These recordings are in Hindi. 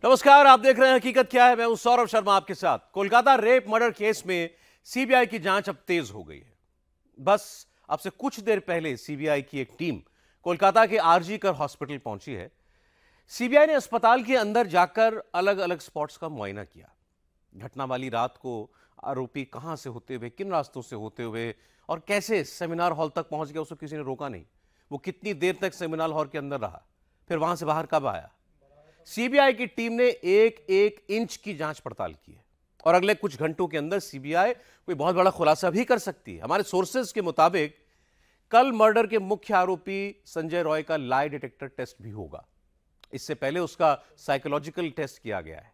नमस्कार, आप देख रहे हैं हकीकत क्या है। मैं हूं सौरभ शर्मा आपके साथ। कोलकाता रेप मर्डर केस में सीबीआई की जांच अब तेज हो गई है। बस अब से कुछ देर पहले सीबीआई की एक टीम कोलकाता के आरजी कर हॉस्पिटल पहुंची है। सीबीआई ने अस्पताल के अंदर जाकर अलग अलग स्पॉट्स का मुआयना किया। घटना वाली रात को आरोपी कहां से होते हुए, किन रास्तों से होते हुए और कैसे सेमिनार हॉल तक पहुंच गया, उसको किसी ने रोका नहीं। वो कितनी देर तक सेमिनार हॉल के अंदर रहा, फिर वहां से बाहर कब आया। सीबीआई की टीम ने एक एक इंच की जांच पड़ताल की है और अगले कुछ घंटों के अंदर सीबीआई कोई बहुत बड़ा खुलासा भी कर सकती है। हमारे सोर्सेज के मुताबिक कल मर्डर के मुख्य आरोपी संजय रॉय का लाई डिटेक्टर टेस्ट भी होगा। इससे पहले उसका साइकोलॉजिकल टेस्ट किया गया है।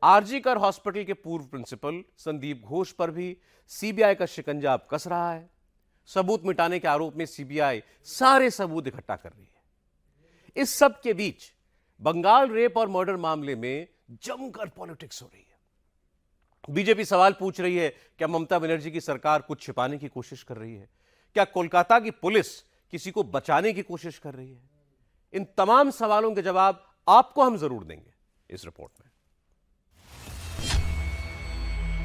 आरजी कर हॉस्पिटल के पूर्व प्रिंसिपल संदीप घोष पर भी सीबीआई का शिकंजा अब कस रहा है। सबूत मिटाने के आरोप में सीबीआई सारे सबूत इकट्ठा कर रही है। इस सब के बीच बंगाल रेप और मर्डर मामले में जमकर पॉलिटिक्स हो रही है। बीजेपी सवाल पूछ रही है, क्या ममता बनर्जी की सरकार कुछ छिपाने की कोशिश कर रही है? क्या कोलकाता की पुलिस किसी को बचाने की कोशिश कर रही है? इन तमाम सवालों के जवाब आपको हम जरूर देंगे इस रिपोर्ट में।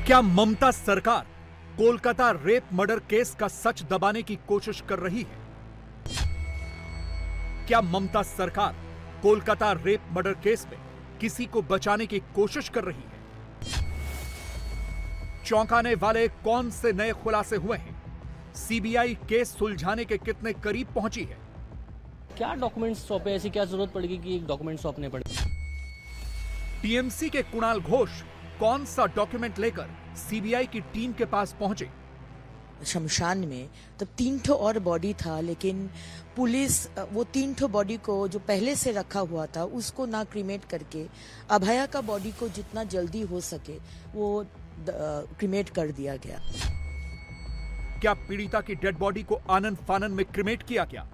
क्या ममता सरकार कोलकाता रेप मर्डर केस का सच दबाने की कोशिश कर रही है? क्या ममता सरकार कोलकाता रेप मर्डर केस में किसी को बचाने की कोशिश कर रही है? चौंकाने वाले कौन से नए खुलासे हुए हैं? सीबीआई केस सुलझाने के कितने करीब पहुंची है? क्या डॉक्यूमेंट्स सौंपे? ऐसी क्या जरूरत पड़ेगी कि एक डॉक्यूमेंट सौंपने पड़े? टीएमसी के कुणाल घोष कौन सा डॉक्यूमेंट लेकर सीबीआई की टीम के पास पहुंचे? शमशान में तब 3 और बॉडी था, लेकिन पुलिस वो 3 बॉडी को जो पहले से रखा हुआ था उसको ना क्रीमेट करके अभया का बॉडी को जितना जल्दी हो सके वो क्रीमेट कर दिया गया। क्या पीड़िता की डेड बॉडी को आनन फानन में क्रीमेट किया गया?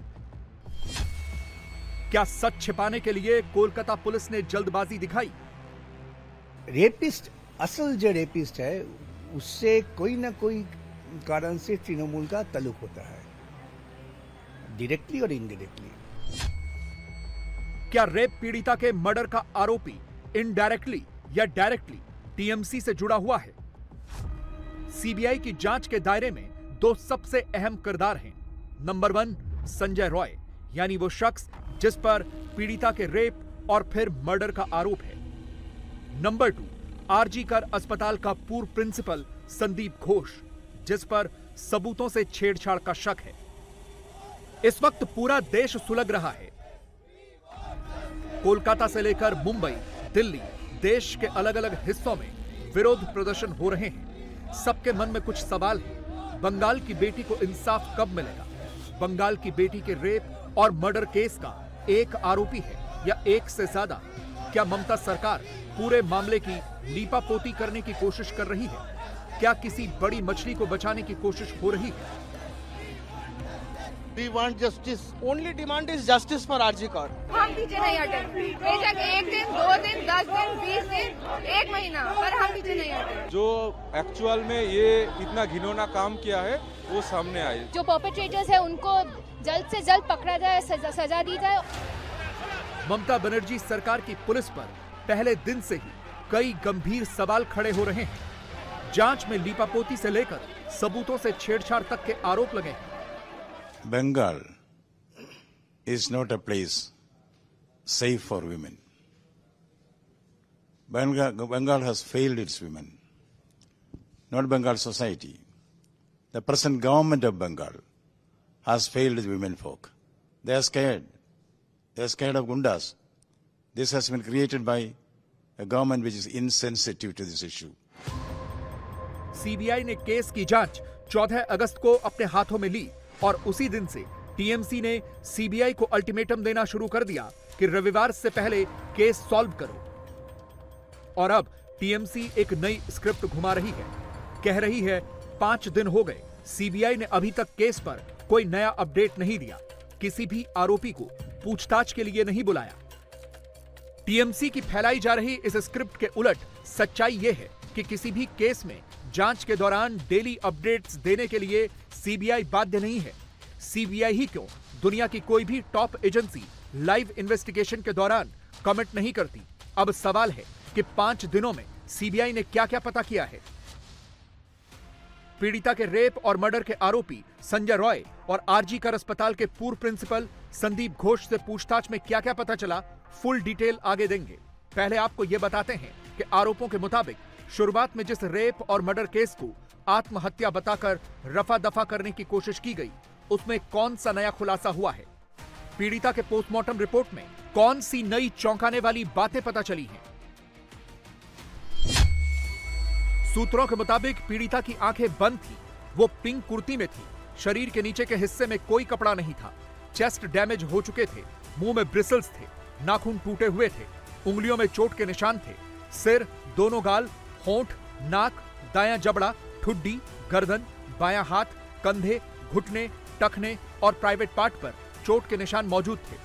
क्या सच छिपाने के लिए कोलकाता पुलिस ने जल्दबाजी दिखाई? रेपिस्ट, असल जो रेपिस्ट है उससे कोई ना कोई कारण से तृणमूल का ताल्लुक होता है, डायरेक्टली और इनडायरेक्टली। क्या रेप पीड़िता के मर्डर का आरोपी इनडायरेक्टली या डायरेक्टली टीएमसी से जुड़ा हुआ है? सीबीआई की जांच के दायरे में दो सबसे अहम किरदार हैं। नंबर 1 संजय रॉय, यानी वो शख्स जिस पर पीड़िता के रेप और फिर मर्डर का आरोप है। नंबर 2 आरजी कर अस्पताल का पूर्व प्रिंसिपल संदीप घोष, जिस पर सबूतों से छेड़छाड़ का शक है। इस वक्त पूरा देश सुलग रहा है। कोलकाता से लेकर मुंबई, दिल्ली, देश के अलग अलग हिस्सों में विरोध प्रदर्शन हो रहे हैं। सबके मन में कुछ सवाल है। बंगाल की बेटी को इंसाफ कब मिलेगा? बंगाल की बेटी के रेप और मर्डर केस का एक आरोपी है या एक से ज्यादा? क्या ममता सरकार पूरे मामले की लीपापोती करने की कोशिश कर रही है? क्या किसी बड़ी मछली को बचाने की कोशिश हो रही है? We want justice. Only demand is justice for RG Kar. हम पीछे नहीं हटे। बेशक 1 दिन, 2 दिन, 10 दिन, 20 दिन, 1 महीना, पर हम पीछे नहीं हटे। जो एक्चुअल में ये इतना घिनौना काम किया है वो सामने आए। जो परपेट्रेटर्स है उनको जल्द से जल्द पकड़ा जाए, सजा दी जाए। ममता बनर्जी सरकार की पुलिस पर पहले दिन से ही कई गंभीर सवाल खड़े हो रहे हैं। जांच में लीपापोती से लेकर सबूतों से छेड़छाड़ तक के आरोप लगे हैं। Bengal is not a place safe for women. Bengal has failed its women, not Bengal society. The present government of Bengal has failed the women folk. They are scared. They are scared of gundas. This has been created by a government which is insensitive to this issue. CBI ने केस की जांच 14 अगस्त को अपने हाथों में ली और उसी दिन से टीएमसी ने सीबीआई को अल्टीमेटम देना शुरू कर दिया कि रविवार से पहले केस सॉल्व करो। और अब टीएमसी एक नई स्क्रिप्ट घुमा रही है। कह रही है 5 दिन हो गए, सीबीआई ने अभी तक केस पर कोई नया अपडेट नहीं दिया, किसी भी आरोपी को पूछताछ के लिए नहीं बुलाया। टीएमसी की फैलाई जा रही इस स्क्रिप्ट के उलट सच्चाई यह है कि किसी भी केस में जांच के दौरान डेली अपडेट्स देने के लिए सीबीआई बाध्य नहीं है। सीबीआई ही क्यों, दुनिया की कोई भी टॉप एजेंसी लाइव इन्वेस्टिगेशन के दौरान कमेंट नहीं करती। अब सवाल है कि 5 दिनों में सीबीआई ने क्या क्या पता किया है। पीड़िता के रेप और मर्डर के आरोपी संजय रॉय और आरजी कर अस्पताल के पूर्व प्रिंसिपल संदीप घोष से पूछताछ में क्या क्या पता चला, फुल डिटेल आगे देंगे। पहले आपको यह बताते हैं कि आरोपों के मुताबिक शुरुआत में जिस रेप और मर्डर केस को आत्महत्या बताकर रफा दफा करने की कोशिश की गई, उसमें कौन सा नया खुलासा हुआ है। पीड़िता के पोस्टमार्टम रिपोर्ट में कौन सी नई चौंकाने वाली बातें पता चली हैं। सूत्रों के मुताबिक पीड़िता की आंखें बंद थी, वो पिंक कुर्ती में थी, शरीर के नीचे के हिस्से में कोई कपड़ा नहीं था, चेस्ट डैमेज हो चुके थे, मुंह में ब्रिसल्स थे, नाखून टूटे हुए थे, उंगलियों में चोट के निशान थे, सिर, दोनों गाल, होंठ, नाक, दायां जबड़ा, ठुड्डी, गर्दन, बायां हाथ, कंधे, घुटने, टखने और प्राइवेट पार्ट पर चोट के निशान मौजूद थे।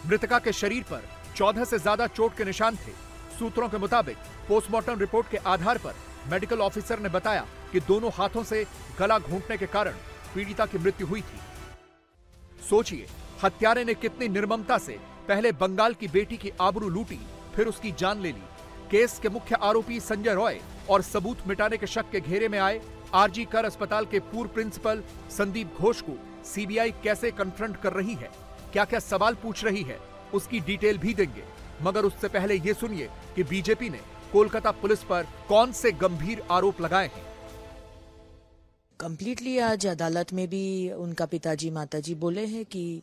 मृतका के शरीर पर 14 से ज्यादा चोट के निशान थे। सूत्रों के मुताबिक पोस्टमार्टम रिपोर्ट के आधार पर मेडिकल ऑफिसर ने बताया कि दोनों हाथों से गला घोंटने के कारण पीड़िता की मृत्यु हुई थी। सोचिए, हत्यारे ने कितनी निर्ममता से पहले बंगाल की बेटी की आबरू लूटी, फिर उसकी जान ले ली। केस के मुख्य आरोपी संजय रॉय और सबूत मिटाने के शक के घेरे में आए आरजी कर अस्पताल के पूर्व प्रिंसिपल संदीप घोष को सीबीआई कैसे कन्फ्रंट कर रही है, क्या क्या सवाल पूछ रही है, उसकी डिटेल भी देंगे। मगर उससे पहले ये सुनिए कि बीजेपी ने कोलकाता पुलिस पर कौन से गंभीर आरोप लगाए हैं। कंप्लीटली आज अदालत में भी उनका पिताजी माताजी बोले हैं कि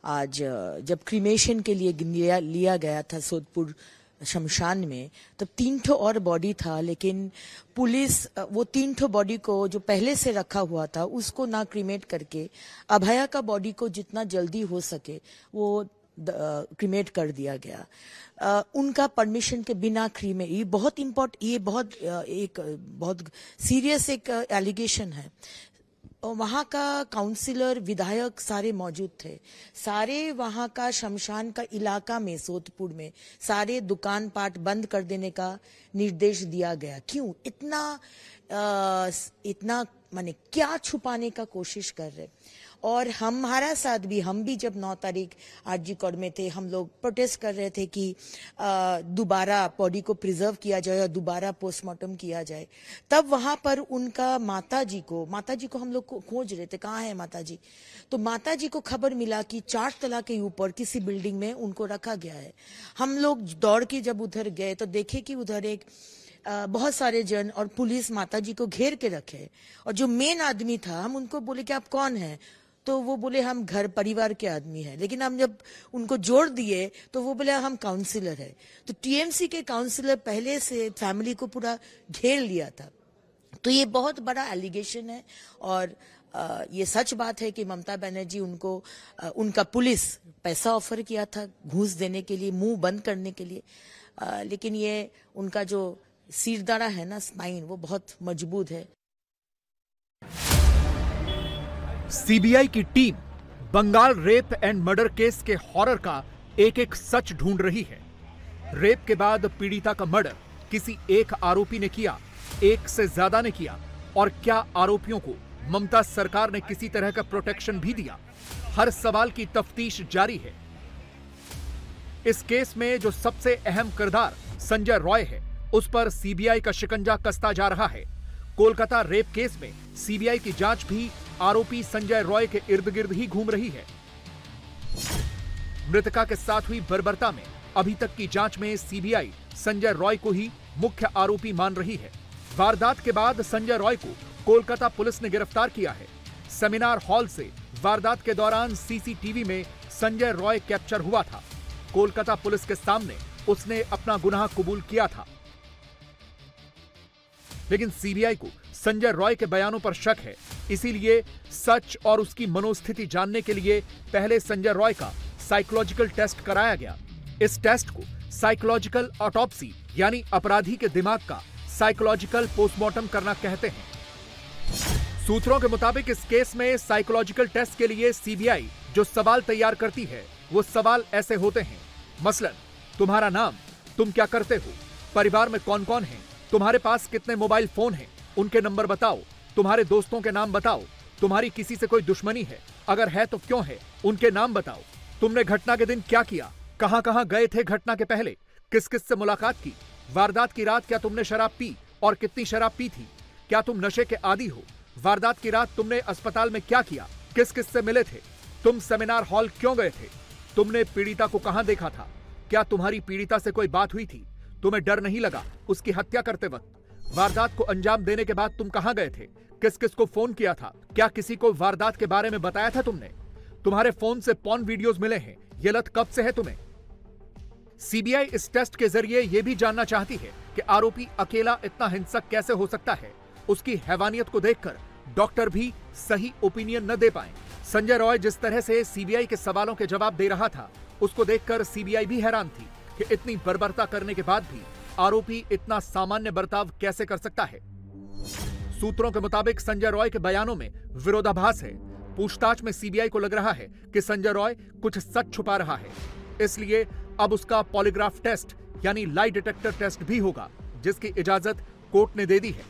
आज जब क्रीमेशन के लिए लिया गया था सोदपुर शमशान में, तब 3 और बॉडी था, लेकिन पुलिस वो 3 बॉडी को जो पहले से रखा हुआ था उसको ना क्रीमेट करके अभया का बॉडी को जितना जल्दी हो सके वो क्रीमेट कर दिया गया। उनका परमिशन के बिना क्रीमेट, ये बहुत सीरियस एक एलिगेशन है। वहाँ का काउंसिलर, विधायक सारे मौजूद थे, सारे वहाँ का शमशान का इलाका में, सोदपुर में सारे दुकान पाट बंद कर देने का निर्देश दिया गया। क्यों इतना माने क्या छुपाने का कोशिश कर रहे। और हमारा साथ भी, हम भी जब 9 तारीख आरजी कर में थे, हम लोग प्रोटेस्ट कर रहे थे कि दोबारा बॉडी को प्रिजर्व किया जाए और दोबारा पोस्टमार्टम किया जाए। तब वहां पर उनका माताजी को हम लोग खोज रहे थे, कहाँ है माताजी। तो माताजी को खबर मिला कि 4 तला के ऊपर किसी बिल्डिंग में उनको रखा गया है। हम लोग दौड़ के जब उधर गए तो देखे कि उधर एक बहुत सारे जन और पुलिस माताजी को घेर के रखे। और जो मेन आदमी था, हम उनको बोले कि आप कौन हैं, तो वो बोले हम घर परिवार के आदमी हैं। लेकिन हम जब उनको जोड़ दिए तो वो बोले हम काउंसिलर है। तो टीएमसी के काउंसिलर पहले से फैमिली को पूरा घेर लिया था। तो ये बहुत बड़ा एलिगेशन है और ये सच बात है कि ममता बनर्जी उनका पुलिस पैसा ऑफर किया था घूस देने के लिए, मुंह बंद करने के लिए। लेकिन ये उनका जो सिरदारा है ना, स्पाइन, वो बहुत मजबूत है। सीबीआई की team Bengal rape and murder case के हॉरर का एक एक सच ढूंढ रही है। रेप के बाद पीड़िता का मर्डर किसी एक आरोपी ने किया, एक से ज्यादा ने किया, और क्या आरोपियों को ममता सरकार ने किसी तरह का प्रोटेक्शन भी दिया? हर सवाल की तफ्तीश जारी है। इस केस में जो सबसे अहम किरदार संजय रॉय है, उस पर सीबीआई का शिकंजा कसता जा रहा है। कोलकाता रेप केस में सीबीआई की जांच भी आरोपी संजय रॉय के इर्द गिर्द ही घूम रही है। मृतका के साथ हुई बर्बरता में अभी तक की जांच में सीबीआई संजय रॉय को ही मुख्य आरोपी मान रही है। वारदात के बाद संजय रॉय को कोलकाता पुलिस ने गिरफ्तार किया है। सेमिनार हॉल से वारदात के दौरान सीसीटीवी में संजय रॉय कैप्चर हुआ था। कोलकाता पुलिस के सामने उसने अपना गुनाह कबूल किया था। लेकिन सीबीआई को संजय रॉय के बयानों पर शक है, इसीलिए सच और उसकी मनोस्थिति जानने के लिए पहले संजय रॉय का साइकोलॉजिकल टेस्ट कराया गया। इस टेस्ट को साइकोलॉजिकल ऑटोप्सी यानी अपराधी के दिमाग का साइकोलॉजिकल पोस्टमार्टम करना कहते हैं। सूत्रों के मुताबिक इस केस में साइकोलॉजिकल टेस्ट के लिए सीबीआई जो सवाल तैयार करती है, वो सवाल ऐसे होते हैं। मसलन, तुम्हारा नाम, तुम क्या करते हो, परिवार में कौन कौन है, तुम्हारे पास कितने मोबाइल फोन हैं, उनके नंबर बताओ, तुम्हारे दोस्तों के नाम बताओ, तुम्हारी किसी से कोई दुश्मनी है, अगर है तो क्यों है, उनके नाम बताओ, तुमने घटना के दिन क्या किया, कहां कहां गए थे घटना के पहले, किस किस से मुलाकात की, वारदात की रात क्या तुमने शराब पी और कितनी शराब पी थी, क्या तुम नशे के आदी हो, वारदात की रात तुमने अस्पताल में क्या किया, किस किस से मिले थे, तुम सेमिनार हॉल क्यों गए थे, तुमने पीड़िता को कहां देखा था, क्या तुम्हारी पीड़िता से कोई बात हुई थी, तुम्हें डर नहीं लगा उसकी हत्या करते वक्त, वारदात को अंजाम देने के बाद तुम कहां गए थे, किस किस को फोन किया था, क्या किसी को वारदात के बारे में बताया था तुमने, तुम्हारे फोन से पॉर्न वीडियोस मिले हैं, ये लत कब से है तुम्हें। सीबीआई इस टेस्ट के जरिए यह भी जानना चाहती है कि आरोपी अकेला इतना हिंसक कैसे हो सकता है। उसकी हैवानियत को देखकर डॉक्टर भी सही ओपिनियन न दे पाए। संजय रॉय जिस तरह से सीबीआई के सवालों के जवाब दे रहा था, उसको देखकर सीबीआई भी हैरान थी कि इतनी बर्बरता करने के बाद भी आरोपी इतना सामान्य बर्ताव कैसे कर सकता है। सूत्रों के मुताबिक संजय रॉय के बयानों में विरोधाभास है। पूछताछ में सीबीआई को लग रहा है कि संजय रॉय कुछ सच छुपा रहा है, इसलिए अब उसका पॉलीग्राफ टेस्ट यानी लाई डिटेक्टर टेस्ट भी होगा, जिसकी इजाजत कोर्ट ने दे दी है।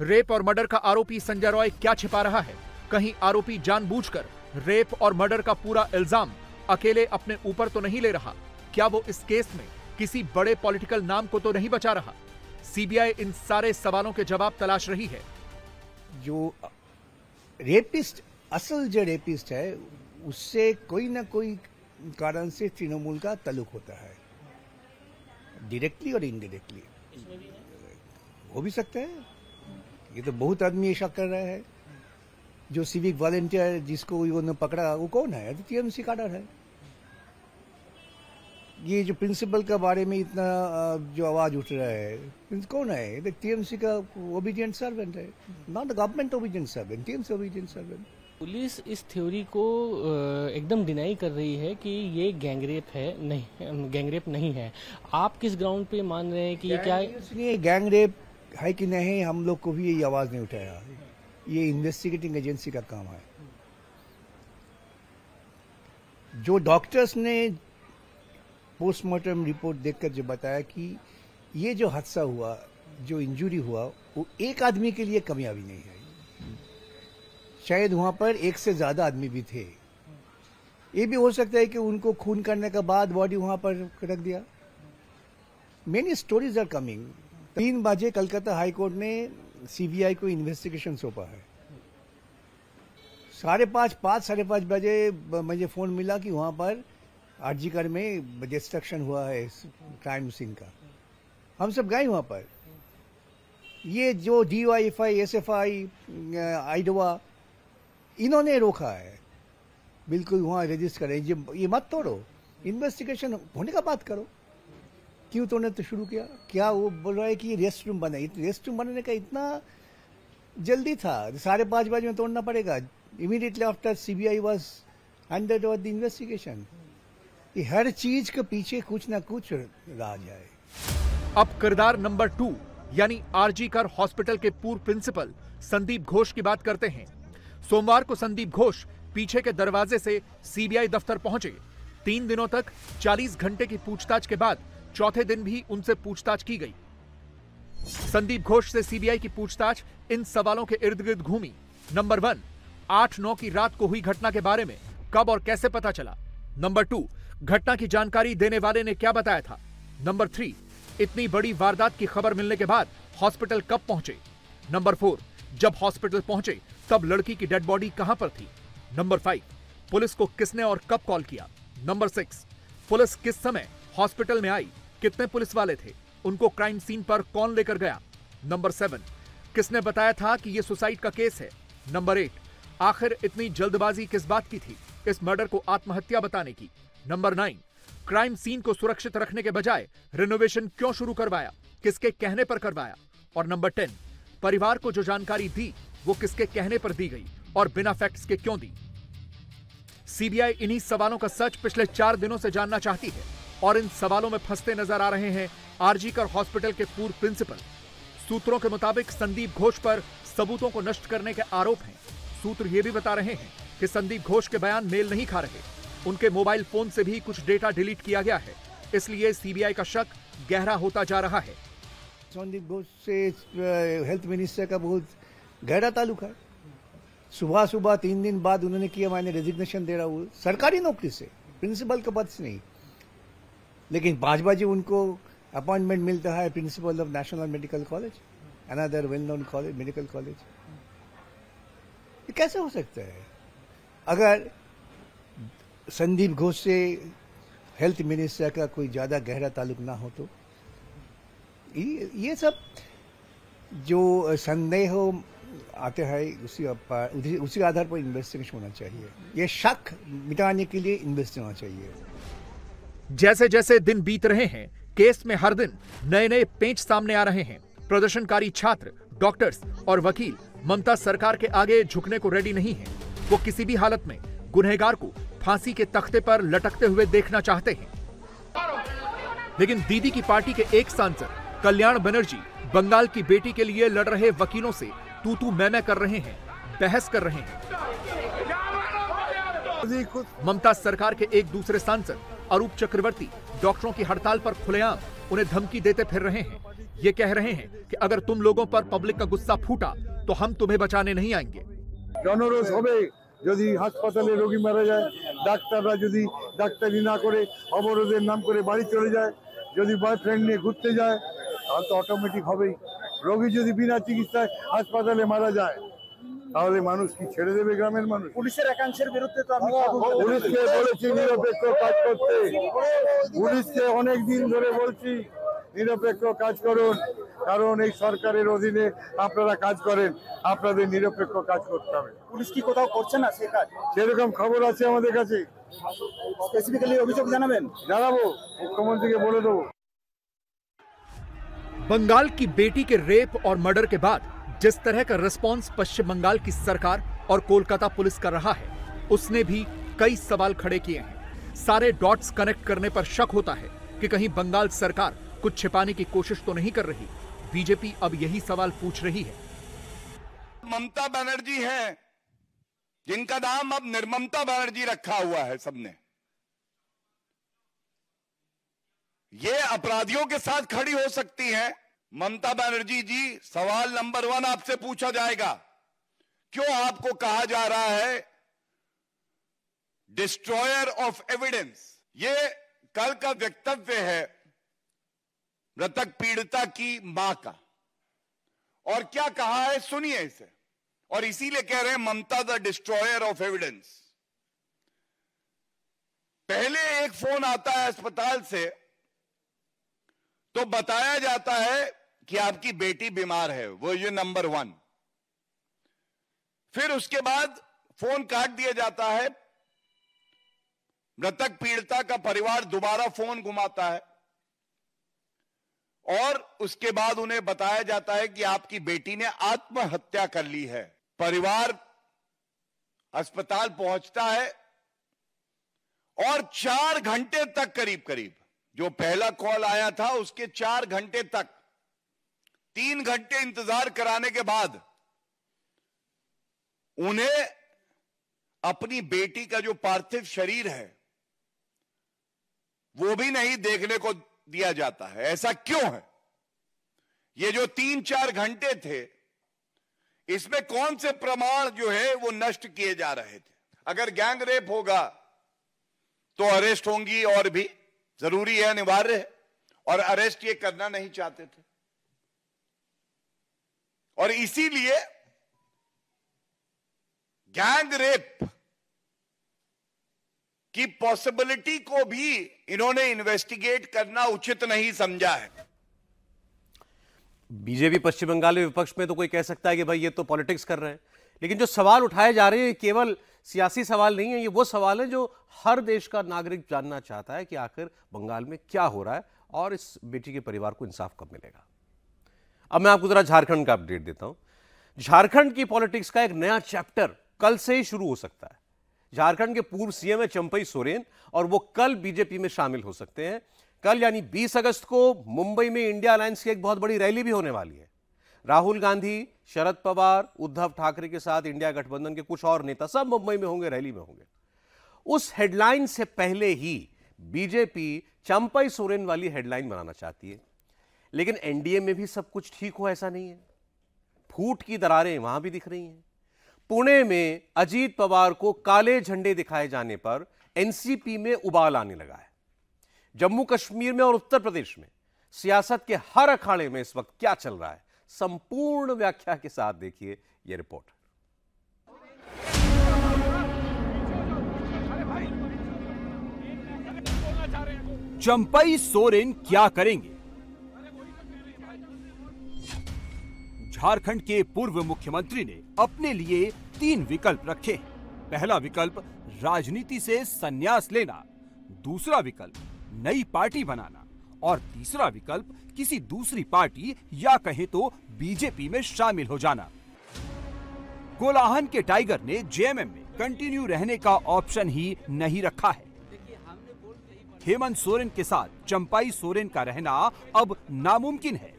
रेप और मर्डर का आरोपी संजय रॉय क्या छिपा रहा है? कहीं आरोपी जानबूझकर रेप और मर्डर का पूरा इल्जाम अकेले अपने ऊपर तो नहीं ले रहा? क्या वो इस केस में किसी बड़े पॉलिटिकल नाम को तो नहीं बचा रहा? सीबीआई इन सारे सवालों के जवाब तलाश रही है। जो रेपिस्ट, असल जो रेपिस्ट है, उससे कोई ना कोई कारण से तृणमूल का ताल्लुक होता है, डायरेक्टली और इनडायरेक्टली। हो भी सकता है, ये तो बहुत आदमी ऐसा कर रहा है। जो सिविक वॉलंटियर जिसको उन्होंने पकड़ा वो कौन है? तो टीएमसी कैडर है। ये जो प्रिंसिपल के बारे में इतना जो आवाज उठ रहा है, कौन है? टीएमसी का ओबीडिएंट सर्वेंट है, not the government obedient servant, TMC obedient servant. Police इस थ्योरी को एकदम डिनाई कर रही है कि ये गैंगरेप है, नहीं गैंगरेप नहीं है। आप किस ग्राउंड पे मान रहे हैं कि ये क्या है? गैंगरेप है कि नहीं, हम लोग को भी ये आवाज नहीं उठाया। ये इन्वेस्टिगेटिंग एजेंसी का काम है। जो डॉक्टर्स ने पोस्टमार्टम रिपोर्ट देखकर जो बताया कि ये जो हादसा हुआ, जो इंजरी हुआ, वो एक आदमी के लिए कामयाबी नहीं है, शायद वहां पर एक से ज्यादा आदमी भी थे। ये भी हो सकता है कि उनको खून करने के बाद बॉडी वहां पर रख दिया। Many stories are coming. 3 बजे कलकत्ता हाईकोर्ट ने सीबीआई को इन्वेस्टिगेशन सौंपा है। 5:30 बजे मुझे फोन मिला कि वहां पर आरजीकर में डिस्ट्रक्शन हुआ है क्राइम सीन का। हम सब गए वहां पर। ये जो DYFI, SFI, आइडवा, इन्होंने रोका है। बिल्कुल वहां रजिस्टर करें, ये मत तोड़ो, इन्वेस्टिगेशन होने का बात करो। क्यों तोड़ने तो शुरू किया? क्या वो बोल रहा है कि रेस्ट रूम बने? रेस्ट रूम बनने का इतना जल्दी था, 5:30 बजे में तोड़ना पड़ेगा। Immediately after CBI was handed over the investigation. ये हर चीज के पीछे कुछ ना कुछ राज है। अब किरदार नंबर 2 यानी आरजीकर हॉस्पिटल के पूर्व प्रिंसिपल संदीप घोष की बात करते हैं। सोमवार को संदीप घोष पीछे के दरवाजे से सीबीआई दफ्तर पहुंचे। 3 दिनों तक 40 घंटे की पूछताछ के बाद चौथे दिन भी उनसे पूछताछ की गई। संदीप घोष से सीबीआई की पूछताछ इन सवालों के इर्द गिर्द घूमी। नंबर 1, 8-9 की रात को हुई घटना के बारे में कब और कैसे पता चला? नंबर 2, घटना की जानकारी देने वाले ने क्या बताया था? नंबर 3, इतनी बड़ी वारदात की खबर मिलने के बाद हॉस्पिटल कब पहुंचे? नंबर 4, जब हॉस्पिटल पहुंचे तब लड़की की डेड बॉडी कहां पर थी? नंबर 5, पुलिस को किसने और कब कॉल किया? नंबर 6, पुलिस किस समय हॉस्पिटल में आई? कितने पुलिस वाले थे? उनको क्राइम सीन पर कौन लेकर गया? नंबर 7, किसने बताया था कि यह सुसाइड का केस है? नंबर 8, आखिर इतनी जल्दबाजी किस बात की थी इस मर्डर को आत्महत्या बताने की? नंबर 9, क्राइम सीन को सुरक्षित रखने के बजाय रिनोवेशन क्यों शुरू करवाया? किसके कहने पर करवाया? और नंबर 10, परिवार को जो जानकारी दी वो किसके कहने पर दी गई और बिना फैक्ट्स के क्यों दी? सीबीआई इन्हीं सवालों का सच पिछले 4 दिनों से जानना चाहती है और इन सवालों में फंसते नजर आ रहे हैं आरजीकर हॉस्पिटल के पूर्व प्रिंसिपल। सूत्रों के मुताबिक संदीप घोष पर सबूतों को नष्ट करने के आरोप हैं। सूत्र ये भी बता रहे हैं कि संदीप घोष के बयान मेल नहीं खा रहे। उनके मोबाइल फोन से भी कुछ डेटा डिलीट किया गया है, इसलिए सीबीआई का शक गहरा होता जा रहा है। संदीप घोष से हेल्थ मिनिस्टर का बहुत गहरा ताल्लुक है। सुबह 3 दिन बाद उन्होंने किया, मैंने रेजिग्नेशन दे रहा हूँ सरकारी नौकरी से, प्रिंसिपल के पद से नहीं। लेकिन 5 बजे उनको अपॉइंटमेंट मिलता है principle of national medical college, another well known college, medical college. ये कैसे हो सकता है? अगर संदीप घोष से हेल्थ मिनिस्टर का कोई ज्यादा गहरा ताल्लुक ना हो तो ये सब जो संदेह आते हैं उसी आधार पर इन्वेस्टिगेशन होना चाहिए। ये शक मिटाने के लिए इन्वेस्टिगेशन होना चाहिए। जैसे जैसे दिन बीत रहे हैं, केस में हर दिन नए नए पेंच सामने आ रहे हैं। प्रदर्शनकारी छात्र, डॉक्टर्स और वकील ममता सरकार के आगे झुकने को रेडी नहीं हैं। वो किसी भी हालत में गुनहगार को फांसी के तख्ते पर लटकते हुए देखना चाहते हैं। लेकिन दीदी की पार्टी के एक सांसद कल्याण बनर्जी बंगाल की बेटी के लिए लड़ रहे वकीलों से तू मैं कर रहे हैं, बहस कर रहे हैं। ममता सरकार के एक दूसरे सांसद अरूप चक्रवर्ती डॉक्टरों की हड़ताल पर खुलेआम उन्हें धमकी देते फिर रहे हैं। ये कह रहे हैं कि अगर तुम लोगों पर पब्लिक का गुस्सा फूटा तो हम तुम्हें बचाने नहीं आएंगे। জনরোষ হবে যদি হাসপাতালে রোগী মারা যায়, ডাক্তাররা যদি ডাক্তারি না করে অবরোধের নাম করে বাড়ি চলে যায়, যদি বয়ফ্রেন্ড নিয়ে ঘুরতে যায়, তাহলে তো অটোমেটিক হবেই। রোগী যদি বিনা চিকিৎসায় হাসপাতালে মারা যায় তাহলে মানুষ কি ছেড়ে দেবে গ্রামের মানুষ? পুলিশের একাংশের বিরুদ্ধে তো আমি পুলিশকে বলেছি নিরপেক্ষ কাজ করতে, পুলিশকে অনেক দিন ধরে বলছি নিরপেক্ষ কাজ করুন, কারণ এই সরকারের অধীনে আপনারা কাজ করেন, আপনাদের নিরপেক্ষ কাজ করতে হবে। পুলিশ কি কোথাও করছে না সেই কাজ? সেরকম খবর আছে আমাদের কাছে। স্পেসিফিক্যালি অভিযোগ জানাবেন? জানাবো, মুখ্যমন্ত্রীকে বলে দেবো। बंगाल की बेटी के रेप और मर्डर के बाद जिस तरह का रिस्पॉन्स पश्चिम बंगाल की सरकार और कोलकाता पुलिस कर रहा है, उसने भी कई सवाल खड़े किए हैं। सारे डॉट्स कनेक्ट करने पर शक होता है कि कहीं बंगाल सरकार कुछ छिपाने की कोशिश तो नहीं कर रही। बीजेपी अब यही सवाल पूछ रही है। ममता बनर्जी हैं, जिनका नाम अब निर्ममता बनर्जी रखा हुआ है सबने, ये अपराधियों के साथ खड़ी हो सकती हैं। ममता बनर्जी जी, सवाल नंबर 1 आपसे पूछा जाएगा, क्यों आपको कहा जा रहा है डिस्ट्रॉयर ऑफ एविडेंस? ये कल का वक्तव्य है मृतक पीड़िता की मां का, और क्या कहा है सुनिए इसे। और इसीलिए कह रहे हैं ममता द डिस्ट्रॉयर ऑफ एविडेंस। पहले एक फोन आता है अस्पताल से तो बताया जाता है कि आपकी बेटी बीमार है, वो ये नंबर 1। फिर उसके बाद फोन काट दिया जाता है, मृतक पीड़िता का परिवार दोबारा फोन घुमाता है और उसके बाद उन्हें बताया जाता है कि आपकी बेटी ने आत्महत्या कर ली है। परिवार अस्पताल पहुंचता है और 4 घंटे तक करीब जो पहला कॉल आया था उसके 4 घंटे तक 3 घंटे इंतजार कराने के बाद उन्हें अपनी बेटी का जो पार्थिव शरीर है वो भी नहीं देखने को दिया जाता है। ऐसा क्यों है? ये जो 3-4 घंटे थे, इसमें कौन से प्रमाण जो है वो नष्ट किए जा रहे थे? अगर गैंग रेप होगा तो अरेस्ट होंगी, और भी जरूरी है, अनिवार्य है, और अरेस्ट ये करना नहीं चाहते थे। और इसीलिए गैंग रेप की पॉसिबिलिटी को भी इन्होंने इन्वेस्टिगेट करना उचित नहीं समझा है। बीजेपी पश्चिम बंगाल में विपक्ष में तो कोई कह सकता है कि भाई ये तो पॉलिटिक्स कर रहे हैं, लेकिन जो सवाल उठाए जा रहे हैं केवल सियासी सवाल नहीं है। ये वो सवाल है जो हर देश का नागरिक जानना चाहता है कि आखिर बंगाल में क्या हो रहा है और इस बेटी के परिवार को इंसाफ कब मिलेगा। अब मैं आपको जरा झारखंड का अपडेट देता हूं। झारखंड की पॉलिटिक्स का एक नया चैप्टर कल से ही शुरू हो सकता है। झारखंड के पूर्व सीएम है चंपई सोरेन और वो कल बीजेपी में शामिल हो सकते हैं। कल यानी 20 अगस्त को मुंबई में इंडिया अलायंस की एक बहुत बड़ी रैली भी होने वाली है। राहुल गांधी, शरद पवार, उद्धव ठाकरे के साथ इंडिया गठबंधन के कुछ और नेता सब मुंबई में होंगे, रैली में होंगे। उस हेडलाइन से पहले ही बीजेपी चंपई सोरेन वाली हेडलाइन बनाना चाहती है, लेकिन एनडीए में भी सब कुछ ठीक हो ऐसा नहीं है। फूट की दरारें वहां भी दिख रही हैं। पुणे में अजीत पवार को काले झंडे दिखाए जाने पर एनसीपी में उबाल आने लगा है। जम्मू कश्मीर में और उत्तर प्रदेश में सियासत के हर अखाड़े में इस वक्त क्या चल रहा है, संपूर्ण व्याख्या के साथ देखिए यह रिपोर्ट। चंपई सोरेन क्या करेंगे? झारखंड के पूर्व मुख्यमंत्री ने अपने लिए 3 विकल्प रखे हैं। पहला विकल्प राजनीति से संन्यास लेना, दूसरा विकल्प नई पार्टी बनाना और तीसरा विकल्प किसी दूसरी पार्टी या कहें तो बीजेपी में शामिल हो जाना। कोलाहन के टाइगर ने जेएमएम में कंटिन्यू रहने का ऑप्शन ही नहीं रखा है। हेमंत सोरेन के साथ चंपई सोरेन का रहना अब नामुमकिन है।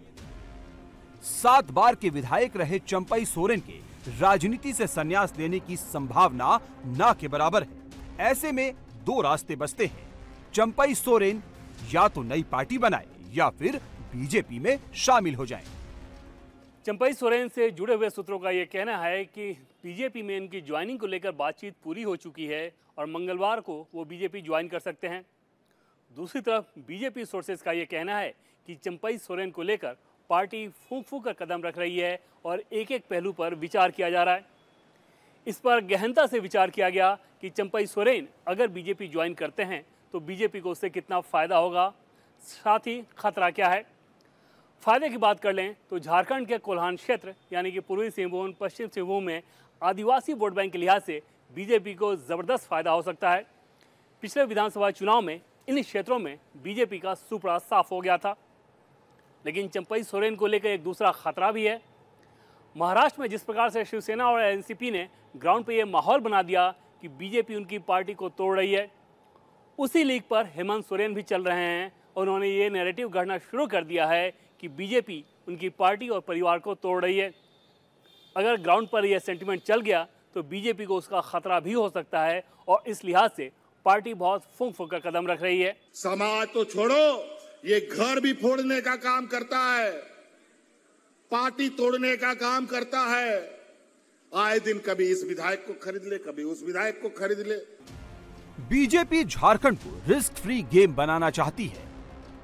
7 बार के विधायक रहे चंपई सोरेन के राजनीति से संन्यास लेने की संभावना ना के बराबर है। ऐसे में 2 रास्ते बचते हैं। चंपई सोरेन या तो नई पार्टी बनाए या फिर बीजेपी में शामिल हो जाएं। चंपई सोरेन से जुड़े हुए सूत्रों का यह कहना है कि बीजेपी में इनकी ज्वाइनिंग को लेकर बातचीत पूरी हो चुकी है और मंगलवार को वो बीजेपी ज्वाइन कर सकते हैं। दूसरी तरफ बीजेपी सोर्सेज का यह कहना है कि चंपई सोरेन को लेकर पार्टी फूंक फूंक कर कदम रख रही है और एक एक पहलू पर विचार किया जा रहा है। इस पर गहनता से विचार किया गया कि चंपई सोरेन अगर बीजेपी ज्वाइन करते हैं तो बीजेपी को उससे कितना फ़ायदा होगा, साथ ही खतरा क्या है। फायदे की बात कर लें तो झारखंड के कोल्हान क्षेत्र यानी कि पूर्वी सिंहभूम, पश्चिम सिंहभूम में आदिवासी वोट बैंक के लिहाज से बीजेपी को ज़बरदस्त फायदा हो सकता है। पिछले विधानसभा चुनाव में इन क्षेत्रों में बीजेपी का सुपड़ा साफ हो गया था। लेकिन चंपई सोरेन को लेकर एक दूसरा खतरा भी है। महाराष्ट्र में जिस प्रकार से शिवसेना और एनसीपी ने ग्राउंड पर यह माहौल बना दिया कि बीजेपी उनकी पार्टी को तोड़ रही है, उसी लीग पर हेमंत सोरेन भी चल रहे हैं और उन्होंने ये नैरेटिव गढ़ना शुरू कर दिया है कि बीजेपी उनकी पार्टी और परिवार को तोड़ रही है। अगर ग्राउंड पर यह सेंटिमेंट चल गया तो बीजेपी को उसका खतरा भी हो सकता है और इस लिहाज से पार्टी बहुत फूंक फूंक कर कदम रख रही है। समाज तो छोड़ो, ये घर भी फोड़ने का काम करता है, पार्टी तोड़ने का काम करता है। आए दिन कभी इस विधायक को खरीद ले, कभी उस विधायक को खरीद ले। बीजेपी झारखंड को रिस्क फ्री गेम बनाना चाहती है।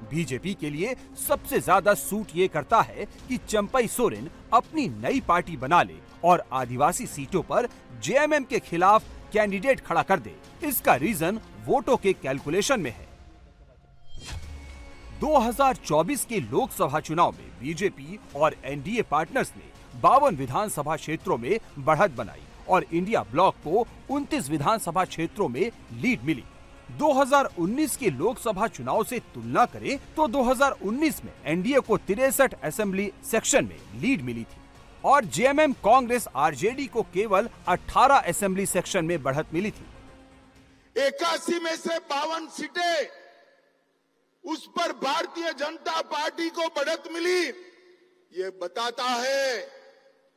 बीजेपी के लिए सबसे ज्यादा सूट ये करता है कि चंपई सोरेन अपनी नई पार्टी बना ले और आदिवासी सीटों पर जेएमएम के खिलाफ कैंडिडेट खड़ा कर दे। इसका रीजन वोटों के कैलकुलेशन में है। 2024 के लोकसभा चुनाव में बीजेपी और एनडीए पार्टनर्स ने 52 विधानसभा क्षेत्रों में बढ़त बनाई और इंडिया ब्लॉक को 29 विधानसभा क्षेत्रों में लीड मिली। 2019 के लोकसभा चुनाव से तुलना करें तो 2019 में एनडीए को 63 असेंबली सेक्शन में लीड मिली थी और जेएमएम कांग्रेस आरजेडी को केवल 18 असेंबली सेक्शन में बढ़त मिली थी। 81 में से 52 सीटें उस पर भारतीय जनता पार्टी को बढ़त मिली। ये बताता है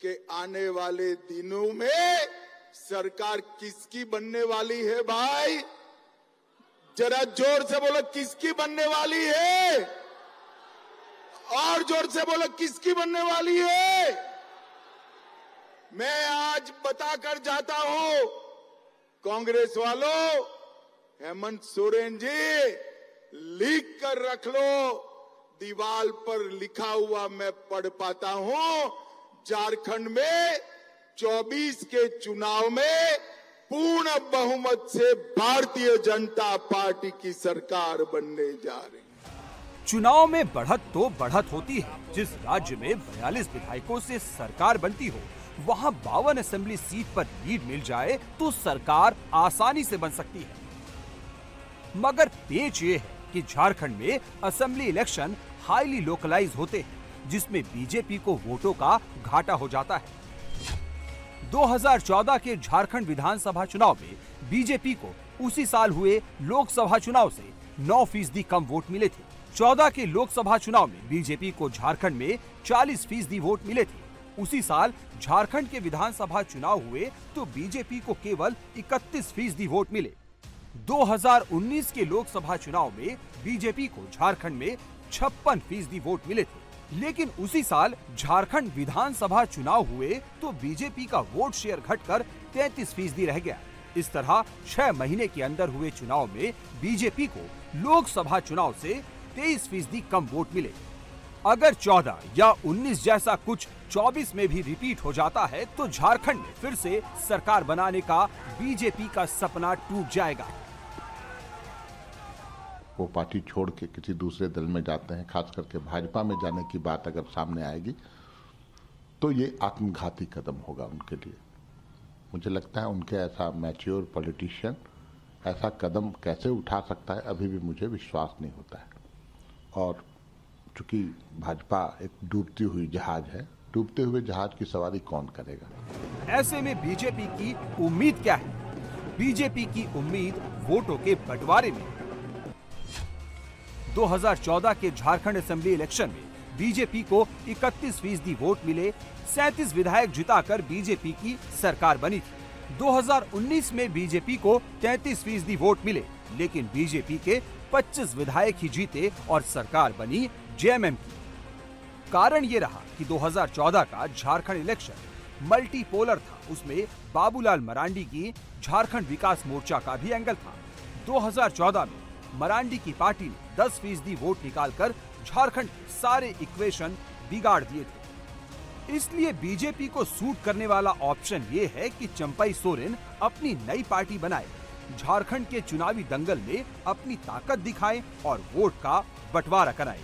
कि आने वाले दिनों में सरकार किसकी बनने वाली है। भाई जरा जोर से बोलो, किसकी बनने वाली है? और जोर से बोलो, किसकी बनने वाली है? मैं आज बताकर जाता हूं, कांग्रेस वालों, हेमंत सोरेन जी लिख कर रख लो, दीवार पर लिखा हुआ मैं पढ़ पाता हूं। झारखंड में 24 के चुनाव में पूर्ण बहुमत से भारतीय जनता पार्टी की सरकार बनने जा रही। चुनाव में बढ़त तो बढ़त होती है। जिस राज्य में 42 विधायकों से सरकार बनती हो, वहां 52 असेंबली सीट पर लीड मिल जाए तो सरकार आसानी से बन सकती है। मगर पेच ये है कि झारखंड में असेंबली इलेक्शन हाईली लोकलाइज होते हैं, जिसमें बीजेपी को वोटों का घाटा हो जाता है। 2014 के झारखंड विधानसभा चुनाव में बीजेपी को उसी साल हुए लोकसभा चुनाव से 9% कम वोट मिले थे। 14 के लोकसभा चुनाव में बीजेपी को झारखंड में 40% वोट मिले थे। उसी साल झारखंड के विधानसभा चुनाव हुए तो बीजेपी को केवल 31% वोट मिले। 2019 के लोकसभा चुनाव में बीजेपी को झारखंड में 56% वोट मिले थे, लेकिन उसी साल झारखंड विधानसभा चुनाव हुए तो बीजेपी का वोट शेयर घटकर 33% रह गया। इस तरह 6 महीने के अंदर हुए चुनाव में बीजेपी को लोकसभा चुनाव से 23% कम वोट मिले। अगर 14 या 19 जैसा कुछ 24 में भी रिपीट हो जाता है तो झारखंड में फिर से सरकार बनाने का बीजेपी का सपना टूट जाएगा। वो पार्टी छोड़ के किसी दूसरे दल में जाते हैं, खास करके भाजपा में जाने की बात अगर सामने आएगी तो ये आत्मघाती कदम होगा उनके लिए। मुझे लगता है उनके ऐसा मैच्योर पॉलिटिशियन ऐसा कदम कैसे उठा सकता है, अभी भी मुझे विश्वास नहीं होता है। और चूंकि भाजपा एक डूबती हुई जहाज है, डूबते हुए जहाज की सवारी कौन करेगा? ऐसे में बीजेपी की उम्मीद क्या है? बीजेपी की उम्मीद वोटों के बंटवारे में। 2014 के झारखंड असेंबली इलेक्शन में बीजेपी को 31% वोट मिले, 37 विधायक जिताकर बीजेपी की सरकार बनी थी। 2019 में बीजेपी को 33% वोट मिले, लेकिन बीजेपी के 25 विधायक ही जीते और सरकार बनी जेएमएम की। कारण ये रहा कि 2014 का झारखंड इलेक्शन मल्टीपोलर था, उसमें बाबूलाल मरांडी की झारखंड विकास मोर्चा का भी एंगल था। 2014 में मरांडी की पार्टी ने 10% वोट निकालकर झारखंड के सारे इक्वेशन बिगाड़ दिए थे। इसलिए बीजेपी को सूट करने वाला ऑप्शन ये है कि चंपई सोरेन अपनी नई पार्टी बनाए, झारखंड के चुनावी दंगल में अपनी ताकत दिखाए और वोट का बंटवारा कराए।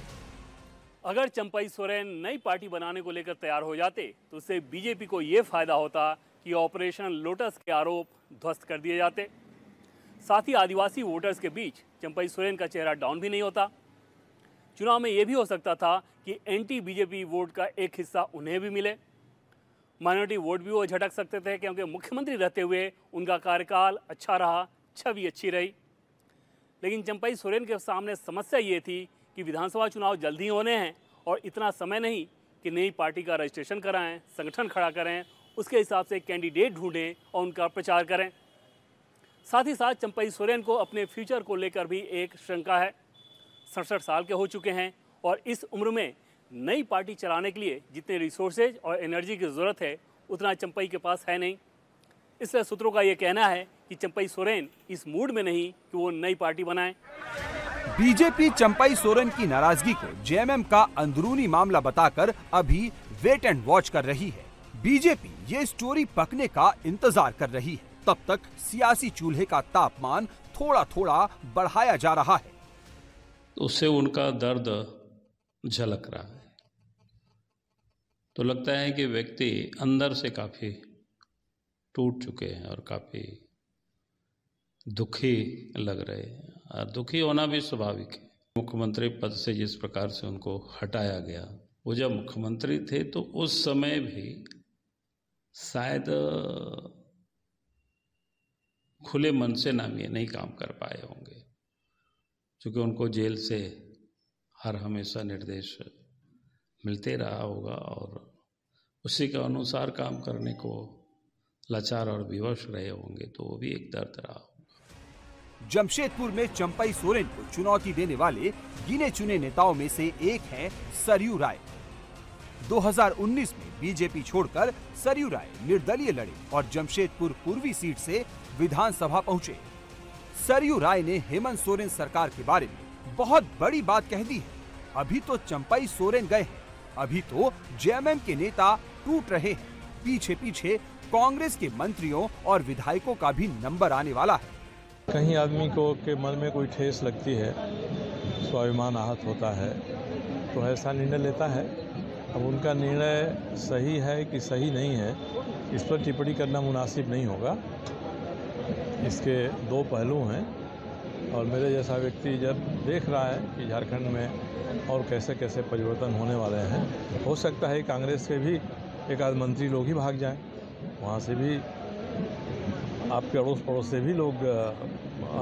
अगर चंपई सोरेन नई पार्टी बनाने को लेकर तैयार हो जाते तो उससे बीजेपी को ये फायदा होता कि ऑपरेशन लोटस के आरोप ध्वस्त कर दिए जाते। साथ ही आदिवासी वोटर्स के बीच चंपई सोरेन का चेहरा डाउन भी नहीं होता। चुनाव में यह भी हो सकता था कि एंटी बीजेपी वोट का एक हिस्सा उन्हें भी मिले। माइनॉरिटी वोट भी वो झटक सकते थे, क्योंकि मुख्यमंत्री रहते हुए उनका कार्यकाल अच्छा रहा, छवि अच्छी रही। लेकिन चंपई सोरेन के सामने समस्या ये थी कि विधानसभा चुनाव जल्दी होने हैं और इतना समय नहीं कि नई पार्टी का रजिस्ट्रेशन कराएं, संगठन खड़ा करें, उसके हिसाब से कैंडिडेट ढूंढें और उनका प्रचार करें। साथ ही साथ चंपई सोरेन को अपने फ्यूचर को लेकर भी एक शंका है। 67 साल के हो चुके हैं और इस उम्र में नई पार्टी चलाने के लिए जितने रिसोर्सेज और एनर्जी की ज़रूरत है उतना चंपई के पास है नहीं। इसलिए सूत्रों का ये कहना है कि चंपई सोरेन इस मूड में नहीं कि वो नई पार्टी बनाए। बीजेपी चंपई सोरेन की नाराजगी को जेएमएम का अंदरूनी मामला बताकर अभी वेट एंड वॉच कर रही है। बीजेपी ये स्टोरी पकने का इंतजार कर रही है। तब तक सियासी चूल्हे का तापमान थोड़ा थोड़ा बढ़ाया जा रहा है। उससे उनका दर्द झलक रहा है। तो लगता है कि व्यक्ति अंदर से काफी टूट चुके हैं और काफी दुखी लग रहे हैं। और दुखी होना भी स्वाभाविक है। मुख्यमंत्री पद से जिस प्रकार से उनको हटाया गया, वो जब मुख्यमंत्री थे तो उस समय भी शायद खुले मन से नाम ये नहीं काम कर पाए होंगे, क्योंकि उनको जेल से हर हमेशा निर्देश मिलते रहा होगा और उसी के अनुसार काम करने को लाचार और विवश रहे होंगे, तो वो भी एक दर्द रहा होगा। जमशेदपुर में चंपई सोरेन को चुनौती देने वाले गिने चुने नेताओं में से एक हैं सरयू राय। 2019 में बीजेपी छोड़कर सरयू राय निर्दलीय लड़े और जमशेदपुर पूर्वी सीट से विधानसभा पहुंचे। सरयू राय ने हेमंत सोरेन सरकार के बारे में बहुत बड़ी बात कह दी है। अभी तो चंपई सोरेन गए हैं, अभी तो जेएमएम के नेता टूट रहे हैं। पीछे पीछे कांग्रेस के मंत्रियों और विधायकों का भी नंबर आने वाला है। कहीं आदमी को के मन में कोई ठेस लगती है, स्वाभिमान आहत होता है, तो ऐसा निर्णय लेता है। अब उनका निर्णय सही है कि सही नहीं है, इस पर टिप्पणी करना मुनासिब नहीं होगा। इसके दो पहलू हैं और मेरे जैसा व्यक्ति जब देख रहा है कि झारखंड में और कैसे कैसे परिवर्तन होने वाले हैं, हो सकता है कांग्रेस के भी एक आध मंत्री लोग ही भाग जाएं, वहाँ से भी आपके अड़ोस पड़ोस से भी लोग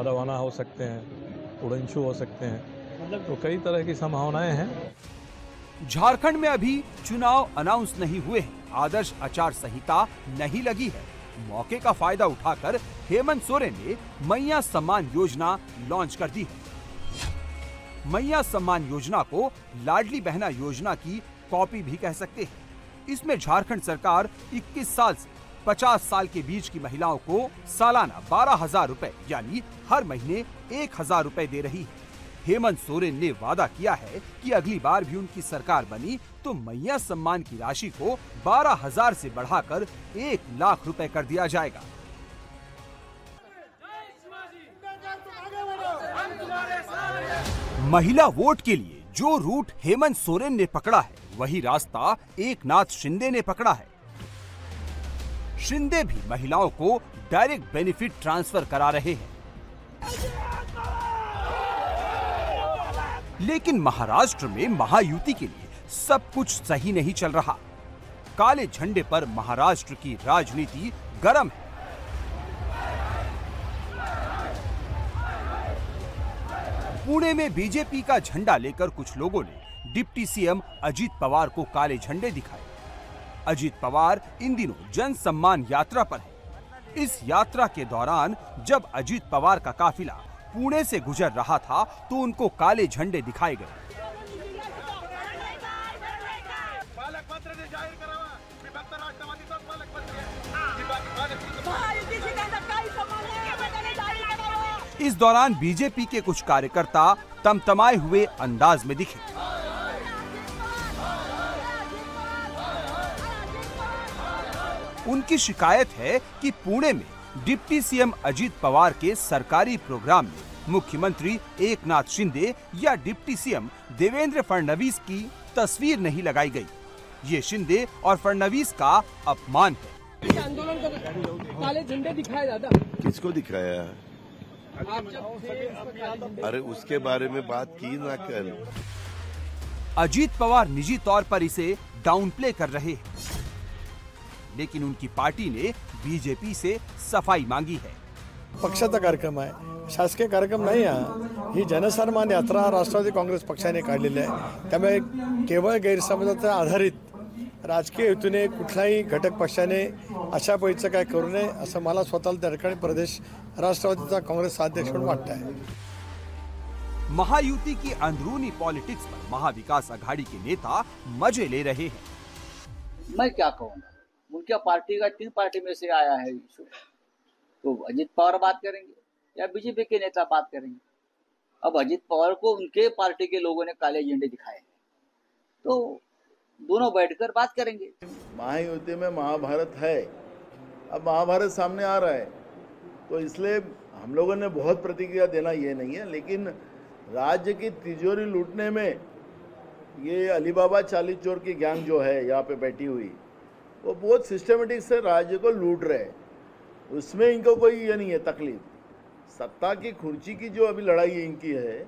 रवाना हो सकते हैं, उड़नछू हो सकते हैं, तो कई तरह की संभावनाएं हैं। झारखंड में अभी चुनाव अनाउंस नहीं हुए हैं, आदर्श आचार संहिता नहीं लगी है। मौके का फायदा उठाकर हेमंत सोरेन ने मैया सम्मान योजना लॉन्च कर दी है। मैया सम्मान योजना को लाडली बहना योजना की कॉपी भी कह सकते हैं। इसमें झारखंड सरकार 21 साल से 50 साल के बीच की महिलाओं को सालाना 12,000 रुपए यानी हर महीने 1,000 रुपए दे रही है। हेमंत सोरेन ने वादा किया है कि अगली बार भी उनकी सरकार बनी तो मैया सम्मान की राशि को 12,000 से बढ़ाकर 1 लाख रुपए कर दिया जाएगा। महिला वोट के लिए जो रूट हेमंत सोरेन ने पकड़ा है वही रास्ता एकनाथ शिंदे ने पकड़ा है। शिंदे भी महिलाओं को डायरेक्ट बेनिफिट ट्रांसफर करा रहे हैं। लेकिन महाराष्ट्र में महायुति के लिए सब कुछ सही नहीं चल रहा। काले झंडे पर महाराष्ट्र की राजनीति गर्म है। पुणे में बीजेपी का झंडा लेकर कुछ लोगों ने डिप्टी सीएम अजीत पवार को काले झंडे दिखाए। अजीत पवार इन दिनों जन सम्मान यात्रा पर है। इस यात्रा के दौरान जब अजीत पवार का काफिला पुणे से गुजर रहा था तो उनको काले झंडे दिखाए गए। इस दौरान बीजेपी के कुछ कार्यकर्ता तमतमाए हुए अंदाज में दिखे। उनकी शिकायत है कि पुणे में डिप्टी सीएम अजीत पवार के सरकारी प्रोग्राम में मुख्यमंत्री एकनाथ शिंदे या डिप्टी सीएम देवेंद्र फडणवीस की तस्वीर नहीं लगाई गई। ये शिंदे और फडणवीस का अपमान है। आंदोलन काले झंडे दिखाए दादा। किसको दिखाया? अरे उसके बारे में बात की ना कर। अजीत पवार निजी तौर पर इसे डाउन प्ले कर रहे हैं, लेकिन उनकी पार्टी ने बीजेपी से सफाई मांगी है। पक्षाचा कार्यक्रम आहे, शासकीय कार्यक्रम नाही आहे। ही जनसन्मान यात्रा राष्ट्रवादी काँग्रेस पक्षाने काढलेली आहे। त्यामुळे केवळ गैरसमजावर आधारित राजकीय हेतूने कुठलाही घटक पक्षाने अशा पद्धतीचं काय करू नये असं मला स्वतःला त्या ठिकाणी प्रदेश राष्ट्रवादीचा काँग्रेस अध्यक्ष म्हणून वाटत आहे। महायुति की अंदरूनी पॉलिटिक्स पर महाविकास आघाड़ी के नेता मजे ले रहे हैं। मैं क्या कहूँगा, उनका पार्टी का 3 पार्टी में से आया है इशू, तो अजीत पवार बात करेंगे या बीजेपी के नेता बात करेंगे। अब अजीत पवार को उनके पार्टी के लोगों ने काले झंडे दिखाए हैं, तो दोनों बैठकर बात करेंगे। महायुति में महाभारत है, अब महाभारत सामने आ रहा है, तो इसलिए हम लोगों ने बहुत प्रतिक्रिया देना ये नहीं है, लेकिन राज्य की तिजोरी लूटने में ये अलीबाबा 40 चोर की गैंग जो है यहाँ पे बैठी हुई, वो बहुत सिस्टमेटिक से राज्य को लूट रहे हैं। उसमें इनको कोई ये नहीं है तकलीफ। सत्ता की कुर्सी की जो अभी लड़ाई इनकी है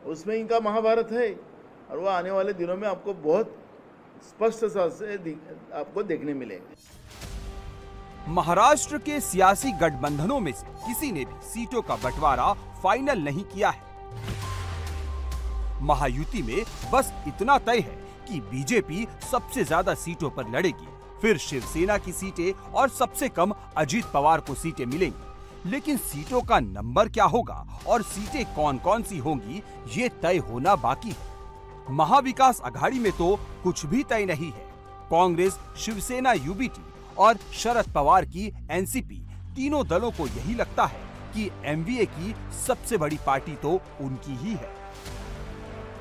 उसमें इनका महाभारत है, और वो आने वाले दिनों में आपको बहुत स्पष्ट से आपको देखने मिलेंगे। महाराष्ट्र के सियासी गठबंधनों में से किसी ने भी सीटों का बंटवारा फाइनल नहीं किया है। महायुति में बस इतना तय है कि बीजेपी सबसे ज्यादा सीटों पर लड़ेगी, फिर शिवसेना की सीटें और सबसे कम अजीत पवार को सीटें मिलेंगी। लेकिन सीटों का नंबर क्या होगा और सीटें कौन कौन सी होंगी, ये तय होना बाकी है। महाविकास आघाड़ी में तो कुछ भी तय नहीं है। कांग्रेस, शिवसेना यूबीटी और शरद पवार की एनसीपी, तीनों दलों को यही लगता है कि एमवीए की सबसे बड़ी पार्टी तो उनकी ही है।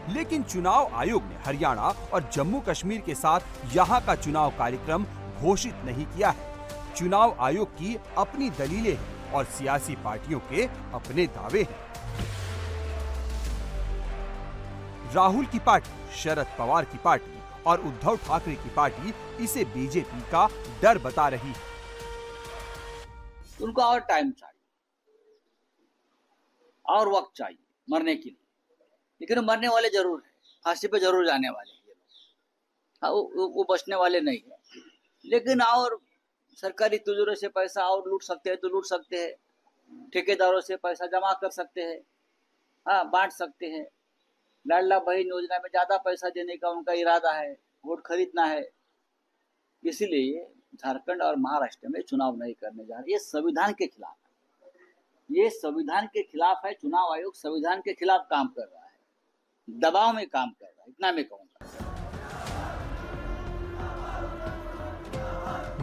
लेकिन चुनाव आयोग ने हरियाणा और जम्मू कश्मीर के साथ यहां का चुनाव कार्यक्रम घोषित नहीं किया है। चुनाव आयोग की अपनी दलीलें हैं और सियासी पार्टियों के अपने दावे हैं। राहुल की पार्टी, शरद पवार की पार्टी और उद्धव ठाकरे की पार्टी इसे बीजेपी का डर बता रही है। उनको और टाइम चाहिए और वक्त चाहिए मरने के लिए, लेकिन मरने वाले जरूर है, फांसी पे जरूर जाने वाले हैं ये लोग। हाँ, वो बचने वाले नहीं है। लेकिन और सरकारी तिजोरी से पैसा और लूट सकते हैं तो लूट सकते हैं, ठेकेदारों से पैसा जमा कर सकते हैं, हाँ बांट सकते हैं। लाडला बहन योजना में ज्यादा पैसा देने का उनका इरादा है, वोट खरीदना है। इसीलिए झारखंड और महाराष्ट्र में चुनाव नहीं करने जा रहे। ये संविधान के खिलाफ है, ये संविधान के खिलाफ है। चुनाव आयोग संविधान के खिलाफ काम कर रहा है, दबाव में काम कर रहा है, इतना मैं कहूँगा।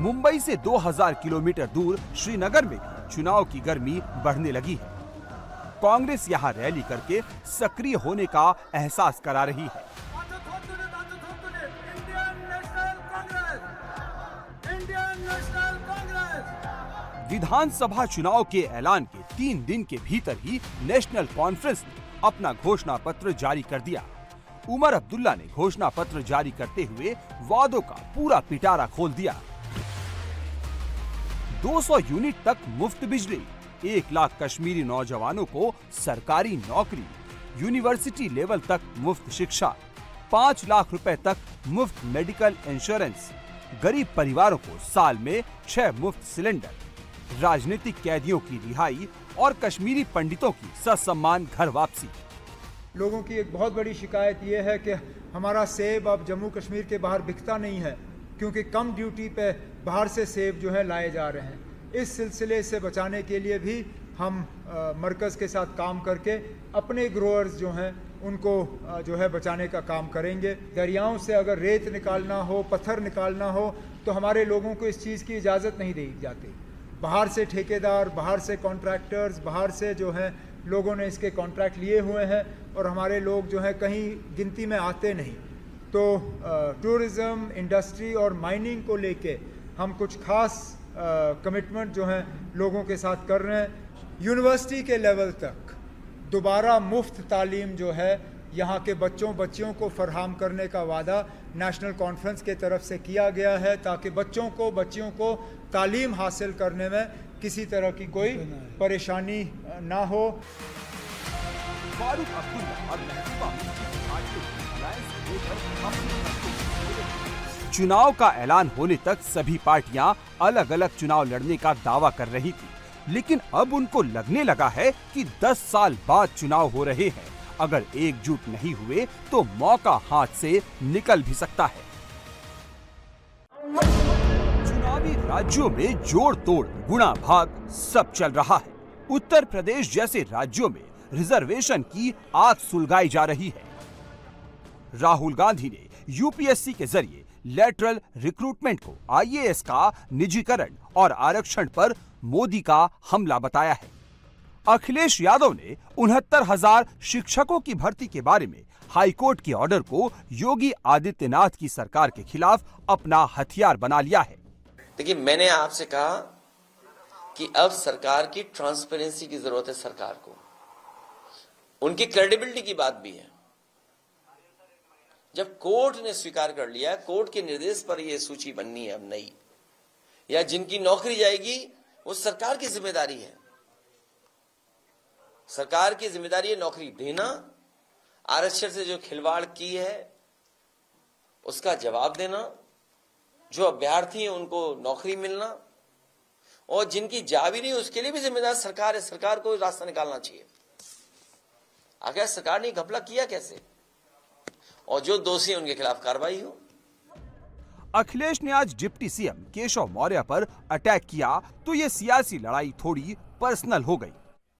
मुंबई से 2000 किलोमीटर दूर श्रीनगर में भी चुनाव की गर्मी बढ़ने लगी है। कांग्रेस यहां रैली करके सक्रिय होने का एहसास करा रही है। विधानसभा चुनाव के ऐलान के 3 दिन के भीतर ही नेशनल कॉन्फ्रेंस ने अपना घोषणा पत्र जारी कर दिया। उमर अब्दुल्ला ने घोषणा पत्र जारी करते हुए वादों का पूरा पिटारा खोल दिया। 200 यूनिट तक मुफ्त बिजली, 1 लाख कश्मीरी नौजवानों को सरकारी नौकरी, यूनिवर्सिटी लेवल तक मुफ्त शिक्षा, 5 लाख रुपए तक मुफ्त मेडिकल इंश्योरेंस, गरीब परिवारों को साल में 6 मुफ्त सिलेंडर, राजनीतिक कैदियों की रिहाई और कश्मीरी पंडितों की ससम्मान घर वापसी। लोगों की एक बहुत बड़ी शिकायत ये है कि हमारा सेब अब जम्मू कश्मीर के बाहर बिकता नहीं है, क्योंकि कम ड्यूटी पे बाहर से सेब जो है लाए जा रहे हैं। इस सिलसिले से बचाने के लिए भी हम मरकज़ के साथ काम करके अपने ग्रोअर्स जो हैं उनको जो है बचाने का काम करेंगे। दरियाओं से अगर रेत निकालना हो, पत्थर निकालना हो, तो हमारे लोगों को इस चीज़ की इजाज़त नहीं दी जाती। बाहर से ठेकेदार, बाहर से कॉन्ट्रैक्टर्स, बाहर से जो हैं लोगों ने इसके कॉन्ट्रैक्ट लिए हुए हैं और हमारे लोग जो हैं कहीं गिनती में आते नहीं। तो टूरिज़्म, इंडस्ट्री और माइनिंग को लेके हम कुछ खास कमिटमेंट जो हैं लोगों के साथ कर रहे हैं। यूनिवर्सिटी के लेवल तक दोबारा मुफ्त तालीम जो है यहाँ के बच्चियों को फरहम करने का वादा नेशनल कॉन्फ्रेंस के तरफ से किया गया है, ताकि बच्चियों को तालीम हासिल करने में किसी तरह की कोई परेशानी ना हो। फारूक अब्दुल्ला और महबूबा चुनाव का ऐलान होने तक सभी पार्टियां अलग अलग चुनाव लड़ने का दावा कर रही थी, लेकिन अब उनको लगने लगा है कि 10 साल बाद चुनाव हो रहे हैं। अगर एकजुट नहीं हुए तो मौका हाथ से निकल भी सकता है। चुनावी राज्यों में जोड़ तोड़, गुणा भाग सब चल रहा है। उत्तर प्रदेश जैसे राज्यों में रिजर्वेशन की आग सुलगाई जा रही है। राहुल गांधी ने यूपीएससी के जरिए लेटरल रिक्रूटमेंट को आईएएस का निजीकरण और आरक्षण पर मोदी का हमला बताया है। अखिलेश यादव ने 69,000 शिक्षकों की भर्ती के बारे में हाईकोर्ट के ऑर्डर को योगी आदित्यनाथ की सरकार के खिलाफ अपना हथियार बना लिया है। देखिए, मैंने आपसे कहा कि अब सरकार की ट्रांसपेरेंसी की जरूरत है। सरकार को उनकी क्रेडिबिलिटी की बात भी है। जब कोर्ट ने स्वीकार कर लिया, कोर्ट के निर्देश पर यह सूची बननी है अब नई, या जिनकी नौकरी जाएगी वो सरकार की जिम्मेदारी है। सरकार की जिम्मेदारी है नौकरी देना, आरक्षण से जो खिलवाड़ की है उसका जवाब देना, जो अभ्यर्थी हैं उनको नौकरी मिलना, और जिनकी जा भी नहीं उसके लिए भी जिम्मेदार सरकार है। सरकार को रास्ता निकालना चाहिए। आखिर सरकार ने घपला किया कैसे, और जो दोषी उनके खिलाफ कार्रवाई हो। अखिलेश ने आज डिप्टी सीएम केशव मौर्य पर अटैक किया तो ये सियासी लड़ाई थोड़ी पर्सनल हो गई।